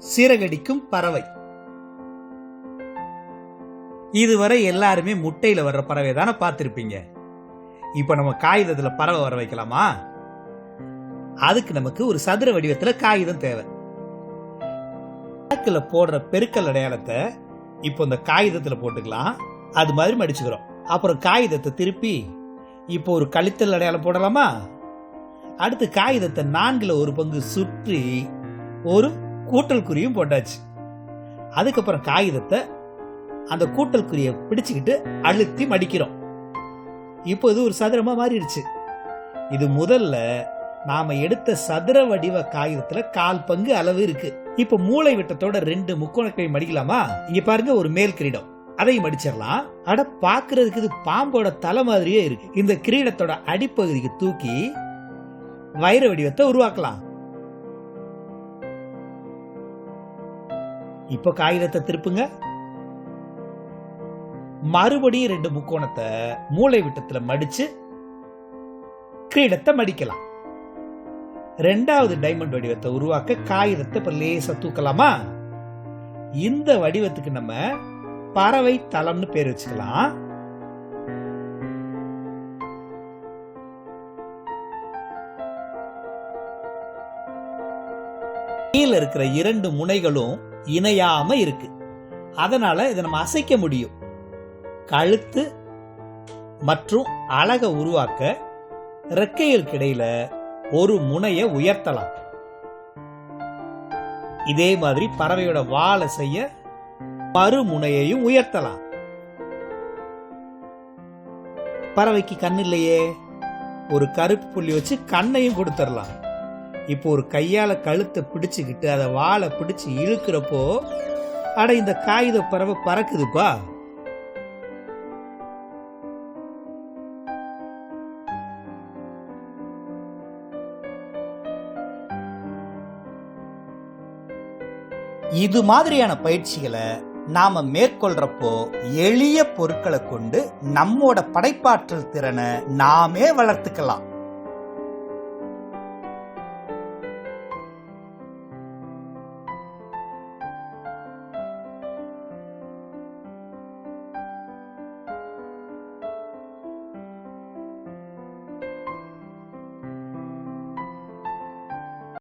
சிறகடிக்கும் பறவை. இதுவரை எல்லாருமே முட்டையில வர்ற பறவை தானே பார்த்திருப்பீங்க. இப்ப நம்ம காகிதத்துல பறவை வர வைக்கலாமா? அதுக்கு நமக்கு ஒரு சதுர வடிவத்துல காகிதம் தேவை. கணக்குல போடுற பெருக்கல் அடையாளத்தை இப்போ இந்த காகிதத்துல போட்டுக்கலாம். அது மாதிரி மடிச்சுக்கிறோம். அப்புறம் காகிதத்தை திருப்பி இப்போ ஒரு கழித்தல் அடையாளம் போடலாமா? அடுத்து காகிதத்தை 4/1 சுற்றி ஒரு கூட்டல் குறியும் போட்டாச்சு. அதுக்கப்புறம் காகிதத்தை அந்த கூட்டல் குறியை பிடிச்சுக்கிட்டு அழுத்தி மடிக்கிறோம். இப்போ இது ஒரு சதுரமா மாறிடுச்சு. இது முதல்ல நாம எடுத்த சதுர வடிவ காகிதத்துல 1/4 பங்கு அளவு இருக்கு. இப்ப மூளை விட்டத்தோட 2 முக்கோணத்தை மடிக்கலாமா? இங்க பாருங்க, ஒரு மேல் கிரீடம், அதையும் மடிச்சிடலாம். அட, பாக்குறதுக்கு இது பாம்போட தலை மாதிரியே இருக்கு. இந்த கிரீடத்தோட அடிப்பகுதிக்கு தூக்கி வைர வடிவத்தை உருவாக்கலாம். இப்ப காகிதத்தை திருப்புங்க. மறுபடியும் 2 முக்கோணத்தை மூளை விட்டத்துல மடிச்சு கிரீடத்தை மடிக்கலாம். 2வது டைமண்ட் வடிவத்தை உருவாக்க காகிதத்தை இப்ப லேசா தூக்கலாமா? இந்த வடிவத்துக்கு நம்ம பறவை தளம்னு பேர் வச்சுக்கலாம். கீழ இருக்கிற 2 முனைகளும் இணையாம இருக்கு. அதனால இதை நம்ம அசைக்க முடியும். கழுத்து மற்றும் அலகை உருவாக்க ரெக்கைகளுக்கு இடையில ஒரு முனையை உயர்த்தலாம். இதே மாதிரி பறவையோட வாலை செய்ய மறுமுனையையும் உயர்த்தலாம். பறவைக்கு கண் இல்லையே, ஒரு கருப்பு புள்ளி வச்சு கண்ணையும் கொடுத்துடலாம். இப்போ ஒரு கையால கழுத்தை பிடிச்சுக்கிட்டு அதை வாழை பிடிச்சு இழுக்கிறப்போ அட, இந்த காகித பறவை பறக்குதுப்பா. இது மாதிரியான பயிற்சிகளை நாம மேற்கொள்றப்போ எளிய பொருட்களை கொண்டு நம்மோட படைப்பாற்றல் திறனை நாமே வளர்த்துக்கலாம்.